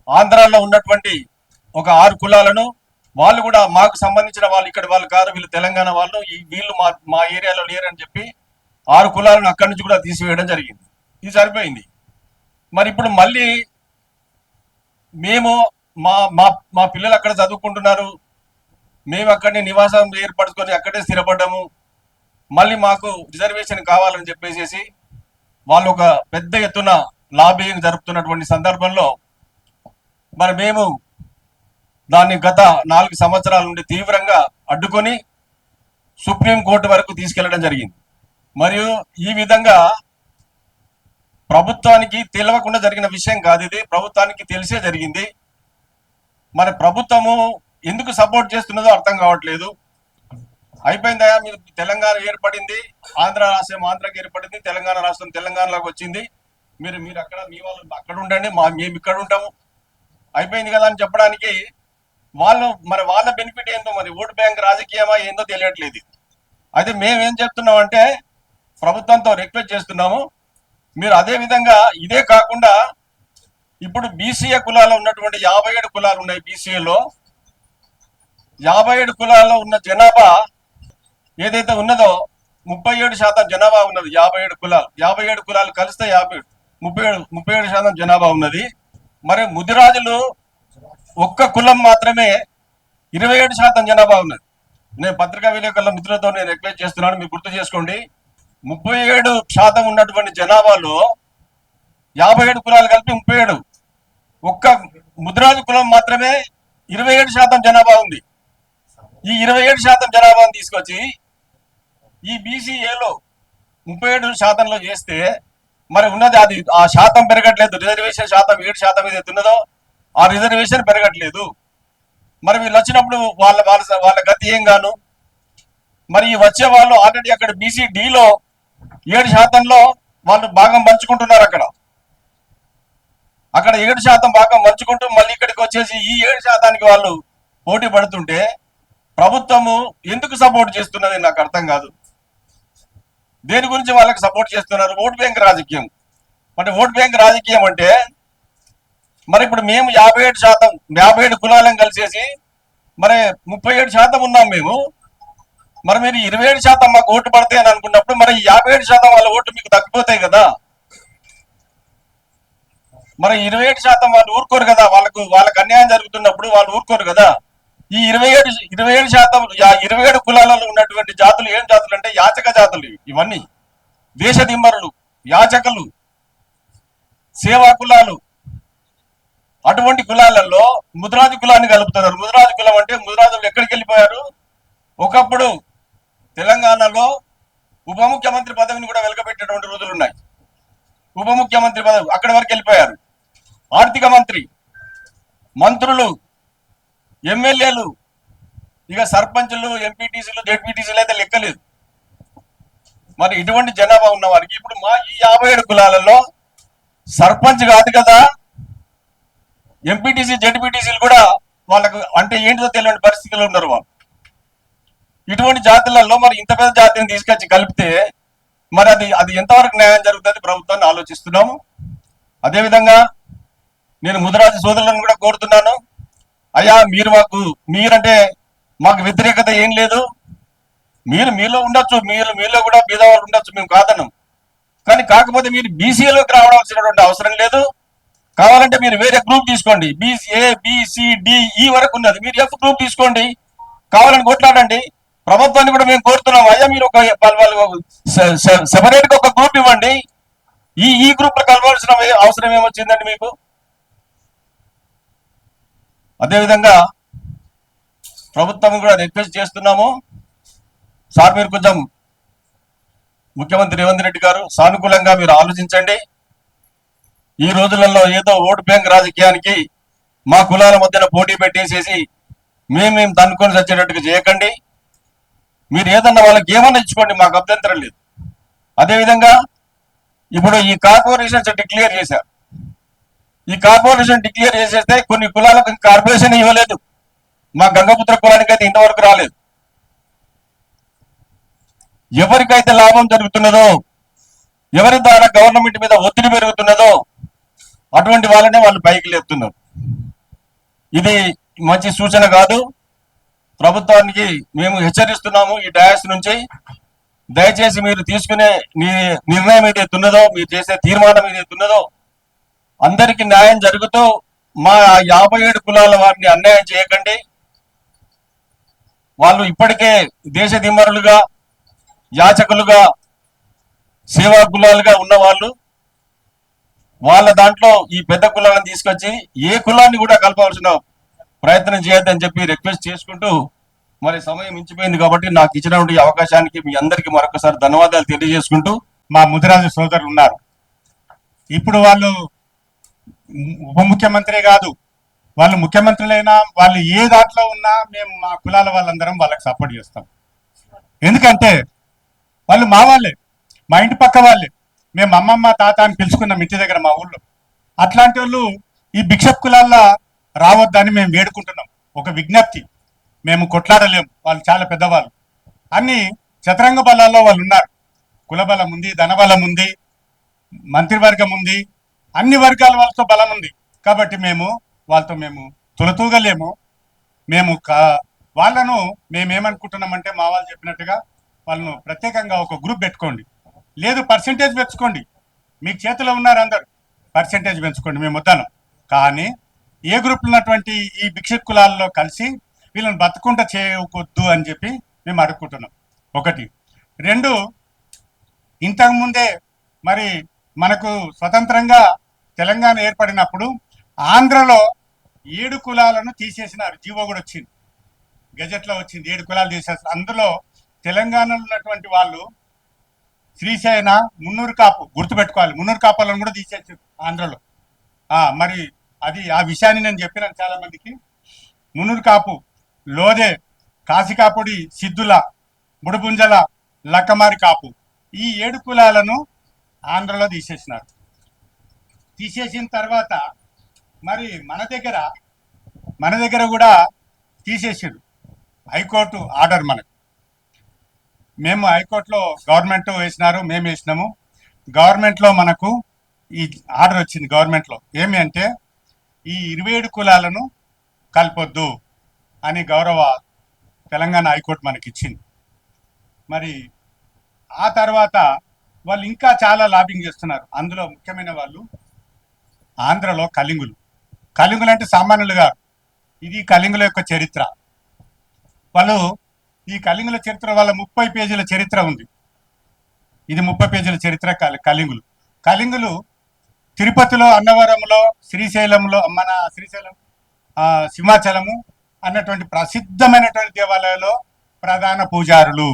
ఆంధ్రాలో ఉన్నటువంటి ఒక 6 కులాలను వాళ్ళు కూడా మాకు సంబంధించిన వాళ్ళు ఇక్కడ వాళ్ళు కాదు, వీళ్ళు తెలంగాణ వాళ్ళు, వీళ్ళు మా ఏరియాలో లేరని చెప్పి 6 కులాలను అక్కడి నుంచి కూడా తీసివేయడం జరిగింది. ఇది సరిపోయింది. మరి ఇప్పుడు మళ్ళీ మేము మా మా మా పిల్లలు అక్కడ చదువుకుంటున్నారు, మేము అక్కడనే నివాసం ఏర్పరచుకొని అక్కడే స్థిరపడ్డాము, మళ్ళీ మాకు రిజర్వేషన్ కావాలని చెప్పేసి వాళ్ళు ఒక పెద్ద ఎత్తున లాబింగ్ జరుపుతున్నటువంటి సందర్భంలో మరి మేము దాన్ని గత 4 సంవత్సరాల నుండి తీవ్రంగా అడ్డుకొని సుప్రీంకోర్టు వరకు తీసుకెళ్లడం జరిగింది. మరియు ఈ విధంగా ప్రభుత్వానికి తెలియకుండా జరిగిన విషయం కాదు ఇది, ప్రభుత్వానికి తెలిసే జరిగింది. మరి ప్రభుత్వము ఎందుకు సపోర్ట్ చేస్తున్నదో అర్థం కావట్లేదు. అయిపోయిందా, మీరు తెలంగాణ ఏర్పడింది, ఆంధ్ర రాష్ట్రం ఆంధ్రాకి ఏర్పడింది, తెలంగాణ రాష్ట్రం తెలంగాణలోకి వచ్చింది, మీరు అక్కడ మీ వాళ్ళు అక్కడ ఉండండి, మేము ఇక్కడ ఉంటాము, అయిపోయింది కదా అని చెప్పడానికి వాళ్ళు మరి వాళ్ళ బెనిఫిట్ ఏందో, మరి ఓటు బ్యాంక్ రాజకీయమా ఏందో తెలియట్లేదు. అయితే మేమేం చెప్తున్నాం అంటే ప్రభుత్వంతో రిక్వెస్ట్ చేస్తున్నాము, మీరు అదే విధంగా ఇదే కాకుండా ఇప్పుడు బీసీఏ కులాల్లో ఉన్నటువంటి 57 కులాలు ఉన్నాయి. బీసీఏలో 57 కులాల్లో ఉన్న జనాభా ఏదైతే ఉన్నదో 37% జనాభా ఉన్నది. 57 కులాలు కలిస్తే 37% జనాభా ఉన్నది. మరి ముదిరాజులు ఒక్క కులం మాత్రమే 27% జనాభా ఉన్నది. నేను పత్రికా విలేకరుల మిత్రులతో నేను రిక్వెస్ట్ చేస్తున్నాను, మీరు గుర్తు చేసుకోండి. 37% ఉన్నటువంటి జనాభాలో 57 కులాలు కలిపి 37, ఒక్క ముదిరాజు కులం మాత్రమే 27% జనాభా ఉంది. ఈ 27% జనాభాను తీసుకొచ్చి ఈ బీసీఏలో 37% చేస్తే మరి ఉన్నది అది ఆ శాతం పెరగట్లేదు. రిజర్వేషన్ శాతం 7% ఏదైతే ఉన్నదో ఆ రిజర్వేషన్ పెరగట్లేదు. మరి వీళ్ళు వచ్చినప్పుడు వాళ్ళ గతి ఏం గాను. మరి వచ్చే వాళ్ళు ఆల్రెడీ అక్కడ బీసీడీలో 7%లో వాళ్ళు భాగం పంచుకుంటున్నారు. అక్కడ 7% భాగం పంచుకుంటూ మళ్ళీ ఇక్కడికి వచ్చేసి ఈ 7%కి వాళ్ళు పోటీ పడుతుంటే ప్రభుత్వము ఎందుకు సపోర్ట్ చేస్తున్నది నాకు అర్థం కాదు. దేని గురించి వాళ్ళకి సపోర్ట్ చేస్తున్నారు? ఓట్ బ్యాంక్ రాజకీయం. అంటే ఓట్ బ్యాంక్ రాజకీయం అంటే మరి ఇప్పుడు మేము 57 కులాలను కలిసేసి మరి 37% ఉన్నాం మేము. మరి మీరు 27% మాకు ఓటు పడతాయి అని అనుకున్నప్పుడు మరి 57% వాళ్ళ ఓటు మీకు తగ్గిపోతాయి కదా. మరి 27% వాళ్ళు ఊరుకోరు కదా, వాళ్ళకు అన్యాయం జరుగుతున్నప్పుడు వాళ్ళు ఊరుకోరు కదా. ఈ 27 కులాలలో ఉన్నటువంటి జాతులు ఏం జాతులు అంటే యాచక జాతులు. ఇవన్నీ దేశ దిమ్మరులు, యాచకులు, సేవా కులాలు. అటువంటి కులాలలో ముదిరాజు కులాన్ని కలుపుతున్నారు. ముదిరాజు కులం అంటే ముదిరాజులు ఎక్కడికి వెళ్ళిపోయారు? ఒకప్పుడు తెలంగాణలో ఉప ముఖ్యమంత్రి పదవిని కూడా వెలకబెట్టేటువంటి రోజులు ఉన్నాయి. ఉప ముఖ్యమంత్రి పదవి అక్కడి వరకు వెళ్ళిపోయారు. ఆర్థిక మంత్రి, మంత్రులు, ఎమ్మెల్యేలు, ఇక సర్పంచులు, ఎంపీటీసీలు, జెడ్పీటీసీలు అయితే లెక్కలేదు. మరి ఇటువంటి జనాభా ఉన్న వారికి ఇప్పుడు మా ఈ 57 కులాలలో సర్పంచ్ కాదు కదా, ఎంపీటీసీ, జెడ్పీటీసీలు కూడా వాళ్ళకు అంటే ఏంటిదో తెలియని పరిస్థితుల్లో ఉన్నారు వాళ్ళు. ఇటువంటి జాతులలో మరి ఇంత పెద్ద జాతిని తీసుకొచ్చి కలిపితే మరి అది ఎంతవరకు న్యాయం జరుగుతుంది ప్రభుత్వాన్ని ఆలోచిస్తున్నాము. అదేవిధంగా నేను ముదిరాజు సోదరులను కూడా కోరుతున్నాను, అయ్యా మీరంటే మాకు వ్యతిరేకత ఏం లేదు, మీలో ఉండొచ్చు, మీలో కూడా బీదవాళ్ళు ఉండొచ్చు, మేము కాదన్నాం. కానీ కాకపోతే మీరు బీసీలోకి రావడాల్సినటువంటి అవసరం లేదు. కావాలంటే మీరు వేరే గ్రూప్ తీసుకోండి, BCA, వరకు ఉన్నది, మీరు F గ్రూప్ తీసుకోండి, కావాలని కొట్లాడండి. ప్రభుత్వాన్ని కూడా మేము కోరుతున్నాం, అయ్యా మీరు ఒక సెపరేట్ గా ఒక గ్రూప్ ఇవ్వండి. ఈ గ్రూప్ లో కలవాల్సిన అవసరం ఏమొచ్చిందండి మీకు? అదేవిధంగా ప్రభుత్వం కూడా రిక్వెస్ట్ చేస్తున్నాము, సార్ మీరు కొంచెం ముఖ్యమంత్రి రేవంత్ రెడ్డి గారు సానుకూలంగా మీరు ఆలోచించండి. ఈ రోజులలో ఏదో ఓటు బ్యాంక్ రాజకీయానికి మా కులాల మధ్యన పోటీ పెట్టేసేసి మేము తన్నుకొని వచ్చేటట్టుగా చేయకండి. మీరు ఏదన్నా వాళ్ళకి ఏమన్నా ఇచ్చుకోండి, మాకు అభ్యంతరం లేదు. అదేవిధంగా ఇప్పుడు ఈ కార్పొరేషన్స్ డిక్లేర్ చేశారు. ఈ కార్పొరేషన్ డిక్లేర్ చేసేస్తే కొన్ని కులాలకు కార్పొరేషన్ ఇవ్వలేదు. మా గంగపుత్ర కులానికి అయితే ఇంతవరకు రాలేదు. ఎవరికైతే లాభం జరుగుతున్నదో, ఎవరి ద్వారా గవర్నమెంట్ మీద ఒత్తిడి పెరుగుతున్నదో అటువంటి వాళ్ళనే వాళ్ళు పైకి లేపుతున్నారు. ఇది మంచి సూచన కాదు. ప్రభుత్వానికి మేము హెచ్చరిస్తున్నాము ఈ డయాస్ నుంచి. దయచేసి మీరు తీసుకునే నిర్ణయం ఏదైతే ఉన్నదో, మీరు చేసే తీర్మానం ఏదైతే ఉన్నదో, అందరికీ న్యాయం జరుగుతూ మా 57 కులాల వారిని అన్యాయం చేయకండి. వాళ్ళు ఇప్పటికే దేశ దిమ్మరులుగా, యాచకులుగా, సేవా కులాలుగా ఉన్నవాళ్ళు. వాళ్ళ దాంట్లో ఈ పెద్ద కులాలను తీసుకొచ్చి ఏ కులాన్ని కూడా కలపవలసిన ప్రయత్నం చేయొద్దని చెప్పి రిక్వెస్ట్ చేసుకుంటూ, మరి సమయం మించిపోయింది కాబట్టి నాకు ఇచ్చినటువంటి అవకాశానికి మీ అందరికీ మరొకసారి ధన్యవాదాలు తెలియజేసుకుంటూ, మా ముదిరాజు సోదరులు ఉన్నారు. ఇప్పుడు వాళ్ళు ఉప ముఖ్యమంత్రి కాదు, వాళ్ళు ముఖ్యమంత్రులైనా వాళ్ళు ఏ దాంట్లో ఉన్నా మేము మా కులాల వాళ్ళందరం వాళ్ళకి సపోర్ట్ చేస్తాం. ఎందుకంటే వాళ్ళు మా వాళ్ళే, మా ఇంటి పక్క వాళ్ళే. మేము అమ్మమ్మ తాత అని పిలుచుకున్నాం ఇంటి దగ్గర మా ఊళ్ళో. అట్లాంటి వాళ్ళు ఈ భిక్షప్ కులాల్లో రావద్దని మేము వేడుకుంటున్నాం. ఒక విజ్ఞప్తి, మేము కొట్లాడలేము, వాళ్ళు చాలా పెద్దవాళ్ళు. అన్ని చతురంగ బలాల్లో వాళ్ళు ఉన్నారు. కుల బలం ఉంది, ధనబలం ఉంది, మంత్రివర్గం ఉంది, అన్ని వర్గాల వాళ్ళతో బలం ఉంది. కాబట్టి వాళ్ళతో మేము తొలతూగలేము. వాళ్ళను మేమేమనుకుంటున్నామంటే, మా వాళ్ళు చెప్పినట్టుగా వాళ్ళను ప్రత్యేకంగా ఒక గ్రూప్ పెట్టుకోండి, లేదు పర్సెంటేజ్ పెంచుకోండి. మీకు చేతిలో ఉన్నారు అందరు, పర్సెంటేజ్ పెంచుకోండి, మేము వద్దాను. కానీ ఏ గ్రూప్ ఉన్నటువంటి ఈ భిక్షక్ కులాల్లో కలిసి వీళ్ళని బతుకుంటా చేయవద్దు అని చెప్పి మేము అడుక్కుంటున్నాం. ఒకటి. రెండు, ఇంతకుముందే మరి మనకు స్వతంత్రంగా తెలంగాణ ఏర్పడినప్పుడు ఆంధ్రలో 7 కులాలను తీసేసినారు. జీవో కూడా వచ్చింది, గెజెట్లో వచ్చింది. 7 కులాలు తీసేస్తారు. అందులో తెలంగాణలో ఉన్నటువంటి వాళ్ళు శ్రీశైన, మున్నూరు కాపు, గుర్తుపెట్టుకోవాలి, మున్నూరు కాపాలను కూడా తీసేసారు ఆంధ్రలో. మరి అది ఆ విషయాన్ని నేను చెప్పినాను చాలా మందికి. మున్నూరు కాపు, లోదే, కాశికాపుడి, సిద్ధుల, బుడుపుంజల, లక్కమారి కాపు, ఈ 7 కులాలను ఆంధ్రలో తీసేసినారు. తీసేసిన తర్వాత మరి మన దగ్గర కూడా తీసేసారు. హైకోర్టు ఆర్డర్ మనకు. మేము హైకోర్టులో గవర్నమెంట్ వేసినారు, మేము వేసినాము. గవర్నమెంట్లో మనకు ఈ ఆర్డర్ వచ్చింది. గవర్నమెంట్లో ఏమి అంటే, ఈ 27 కులాలను కలపొద్దు అని గౌరవ తెలంగాణ హైకోర్టు మనకి ఇచ్చింది. మరి ఆ తర్వాత వాళ్ళు ఇంకా చాలా లాబింగ్ చేస్తున్నారు. అందులో ముఖ్యమైన వాళ్ళు ఆంధ్రలో కళింగులు అంటే సామాన్యులుగా, ఇది కళింగుల యొక్క చరిత్ర. వాళ్ళు ఈ కళింగుల చరిత్ర వాళ్ళ 30 పేజీల చరిత్ర ఉంది. ఇది 30 పేజీల చరిత్ర. కళింగులు తిరుపతిలో, అన్నవరంలో, శ్రీశైలంలో, శ్రీశైలం, సింహాచలము అన్నటువంటి ప్రసిద్ధమైనటువంటి దేవాలయాల్లో ప్రధాన పూజారులు.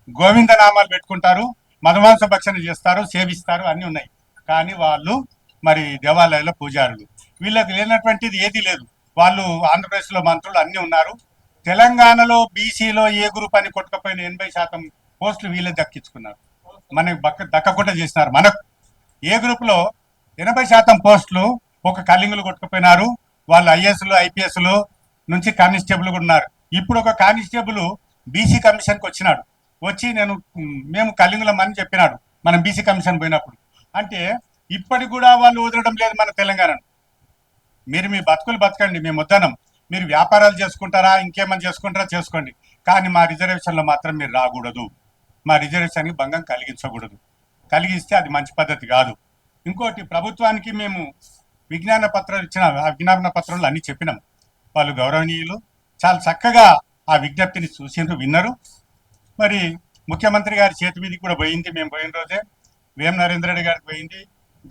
గోవిందనామాలు పెట్టుకుంటారు, మధుమాంస భక్షణ చేస్తారు, సేవిస్తారు, అన్నీ ఉన్నాయి. కానీ వాళ్ళు మరి దేవాలయాల్లో పూజారులు. వీళ్ళకి లేనటువంటిది ఏది లేదు. వాళ్ళు ఆంధ్రప్రదేశ్లో మంత్రులు అన్నీ ఉన్నారు. తెలంగాణలో బీసీలో ఏ గ్రూప్ అని కొట్టుకపోయిన 80% పోస్టులు వీళ్ళే దక్కించుకున్నారు. మనకి దక్కకుండా చేసినారు. మనకు ఏ గ్రూప్లో 80% పోస్టులు ఒక కళింగులు కొట్టుకుపోయినారు. వాళ్ళు ఐఏఎస్లు, ఐపీఎస్లు నుంచి కానిస్టేబుల్ కూడా ఉన్నారు. ఇప్పుడు ఒక కానిస్టేబుల్ బీసీ కమిషన్కి వచ్చినాడు. వచ్చి మేము కళింగులం అని చెప్పినాడు మనం బీసీ కమిషన్ పోయినప్పుడు. అంటే ఇప్పటికి కూడా వాళ్ళు వదలడం లేదు మన తెలంగాణను. మీరు మీ బతుకులు బతకండి, మేము వద్దనం. మీరు వ్యాపారాలు చేసుకుంటారా, ఇంకేమని చేసుకుంటారా చేసుకోండి, కానీ మా రిజర్వేషన్లో మాత్రం మీరు రాకూడదు. మా రిజర్వేషన్కి భంగం కలిగించకూడదు. కలిగిస్తే అది మంచి పద్ధతి కాదు. ఇంకోటి, ప్రభుత్వానికి మేము విజ్ఞాన పత్రాలు అన్నీ చెప్పినాం. వాళ్ళు గౌరవనీయులు చాలా చక్కగా ఆ విజ్ఞప్తిని చూసిండ్రు, విన్నారు. మరి ముఖ్యమంత్రి గారి చేతి మీదకి కూడా పోయింది. మేము పోయిన రోజే వేం నరేంద్ర రెడ్డి గారికి పోయింది.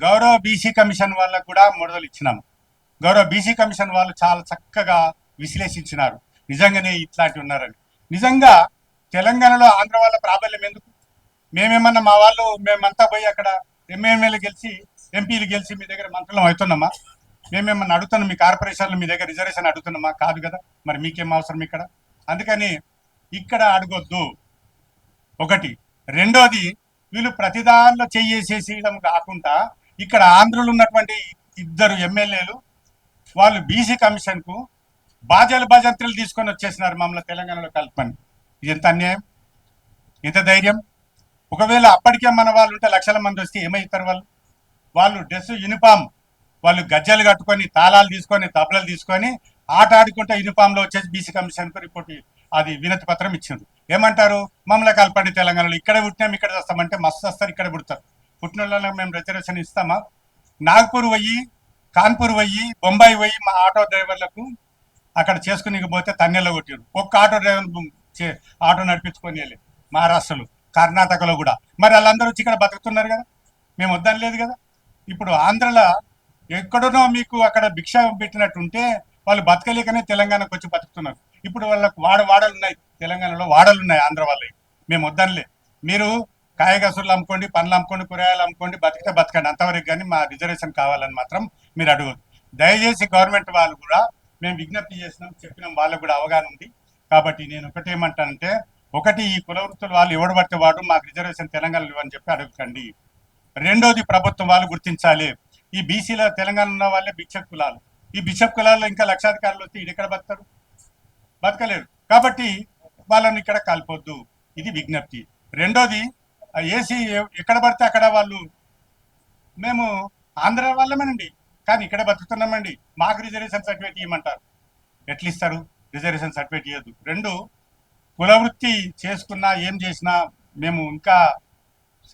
గౌరవ బీసీ కమిషన్ వాళ్ళకు కూడా మొదలు ఇచ్చినాము. గౌరవ బీసీ కమిషన్ వాళ్ళు చాలా చక్కగా విశ్లేషించినారు. నిజంగానే ఇట్లాంటివి ఉన్నారని. నిజంగా తెలంగాణలో ఆంధ్ర వాళ్ళ ప్రాబల్యం ఎందుకు? మేమేమన్నా మా వాళ్ళు మేమంతా పోయి అక్కడ ఎంఎంఏలు గెలిచి, ఎంపీలు గెలిచి మీ దగ్గర మంత్రులం అవుతున్నామా? మేమేమన్నా అడుగుతున్నాం మీ కార్పొరేషన్లు మీ దగ్గర రిజర్వేషన్ అడుగుతున్నామా? కాదు కదా. మరి మీకేం అవసరం ఇక్కడ? అందుకని ఇక్కడ అడగొద్దు. ఒకటి. రెండోది, వీళ్ళు ప్రతిదానిలో చెయ్యేసేసేయడం కాకుండా ఇక్కడ ఆంధ్రలో ఉన్నటువంటి 2 ఎమ్మెల్యేలు వాళ్ళు బీసీ కమిషన్కు భజంత్రులు తీసుకొని వచ్చేసినారు మమ్మల్ని తెలంగాణలో కలపని. ఇది ఎంత అన్యాయం, ఎంత ధైర్యం! ఒకవేళ అప్పటికే మన వాళ్ళు ఉంటే లక్షల మంది వస్తే ఏమవుతారు? వాళ్ళు డ్రెస్ యూనిఫామ్ వాళ్ళు గజ్జలు కట్టుకొని తాళాలు తీసుకొని తబలలు తీసుకొని ఆట ఆడుకుంటే యూనిఫామ్ లో వచ్చేసి బీసీ కమిషన్ కు రిపోర్ట్ అది వినతి పత్రం ఇచ్చిండ్రు. ఏమంటారు? మమ్మల్ని కలపండి తెలంగాణలో, ఇక్కడే పుట్టినాం ఇక్కడ వస్తామంటే మస్తు వస్తారు, ఇక్కడ పుడతారు. పుట్టిన వాళ్ళకి మేము రిజర్వేషన్ ఇస్తామా? నాగ్పూర్ పోయి, కాన్పూర్ పోయి, బొంబాయి పోయి మా ఆటో డ్రైవర్లకు అక్కడ చేసుకుని పోతే తన్నెల్లో కొట్టారు. ఒక్క ఆటో డ్రైవర్ ఆటో నడిపించుకొని వెళ్ళి మహారాష్ట్రలో, కర్ణాటకలో కూడా. మరి వాళ్ళందరూ వచ్చి ఇక్కడ బతుకుతున్నారు కదా, మేము వద్దని లేదు కదా. ఇప్పుడు ఆంధ్రలో ఎక్కడనో మీకు అక్కడ భిక్ష పెట్టినట్టుంటే వాళ్ళు బతకలేకనే తెలంగాణకు వచ్చి బతుకుతున్నారు. ఇప్పుడు వాళ్ళకు వాడలు ఉన్నాయి, తెలంగాణలో వాడలు ఉన్నాయి ఆంధ్ర వాళ్ళవి. మేము వద్దనిలే, మీరు కాయగసులు అమ్ముకోండి, పండ్లు అమ్ముకోండి, కూరగాయలు అమ్ముకోండి, బతికితే బతకండి, అంతవరకు కానీ మా రిజర్వేషన్ కావాలని మాత్రం మీరు అడగదు. దయచేసి గవర్నమెంట్ వాళ్ళు కూడా మేము విజ్ఞప్తి చేసినాం, చెప్పినాం, వాళ్ళకు కూడా అవగాహన ఉంది. కాబట్టి నేను ఒకటి ఏమంటానంటే, ఒకటి ఈ కుల వృత్తుల వాళ్ళు ఎవడు పడితే వాడు మాకు రిజర్వేషన్ తెలంగాణలో ఇవ్వని చెప్పి అడగకండి. రెండోది, ప్రభుత్వం వాళ్ళు గుర్తించాలి, ఈ బీసీల తెలంగాణ ఉన్న వాళ్ళే బిచ్చప్ కులాలు. ఈ బిచ్చప్ కులాల్లో ఇంకా లక్షాధికారులు వస్తే ఇది ఎక్కడ బతకరు? బతకలేరు. కాబట్టి వాళ్ళని ఇక్కడ కలపొద్దు, ఇది విజ్ఞప్తి. రెండోది, ఏసీ ఎక్కడ పడితే అక్కడ వాళ్ళు, మేము ఆంధ్ర వాళ్ళమేనండి కానీ ఇక్కడ బతుకుతున్నామండి, మాకు రిజర్వేషన్ సర్టిఫికేట్ ఇవ్వమంటారు. ఎట్లా ఇస్తారు? రిజర్వేషన్ సర్టిఫికేట్ ఇవ్వద్దు. రెండు, కులవృత్తి చేసుకున్నా ఏం చేసినా మేము ఇంకా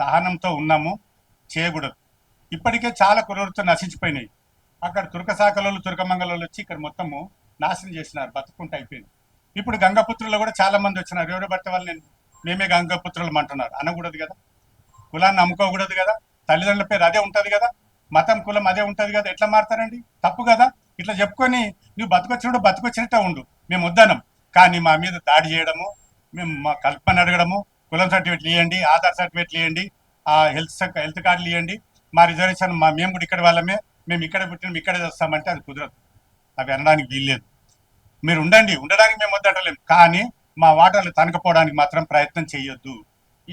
సహనంతో ఉన్నాము, చేయకూడదు. ఇప్పటికే చాలా కులవృత్తులు నశించిపోయినాయి. అక్కడ తుర్కశాఖలోళ్ళు, తుర్కమంగళోళ్ళు వచ్చి ఇక్కడ మొత్తము నాశనం చేసినారు, బతుకుంటే అయిపోయింది. ఇప్పుడు గంగపుత్రులు కూడా చాలా మంది వచ్చినారు. ఎవరు బట్టే వాళ్ళు మేమే గంగపుత్రులు అంటున్నారు. అనకూడదు కదా, కులాన్ని అమ్ముకోకూడదు కదా, తల్లిదండ్రుల పేరు అదే ఉంటుంది కదా, మతం కులం అదే ఉంటుంది కదా, ఎట్లా మారుతారండి? తప్పు కదా. ఇట్లా చెప్పుకొని నువ్వు బతుకొచ్చినట్టు బతుకొచ్చినట్టే ఉండు, మేము వద్దనం. కానీ మా మీద దాడి చేయడము, మేము మా కల్పన అడగడము, కులం సర్టిఫికేట్లు ఇవ్వండి, ఆధార్ సర్టిఫికేట్లు ఇవ్వండి, ఆ హెల్త్ కార్డులు ఇవ్వండి, మా రిజర్వేషన్ మేము కూడా ఇక్కడ వాళ్ళమే, మేము ఇక్కడ పుట్టిన ఇక్కడే చేస్తామంటే అది కుదరదు. అవి అనడానికి వీల్లేదు. మీరు ఉండండి, ఉండడానికి మేము వద్దటలేము, కానీ మా వాటాలు తనకపోవడానికి మాత్రం ప్రయత్నం చేయొద్దు.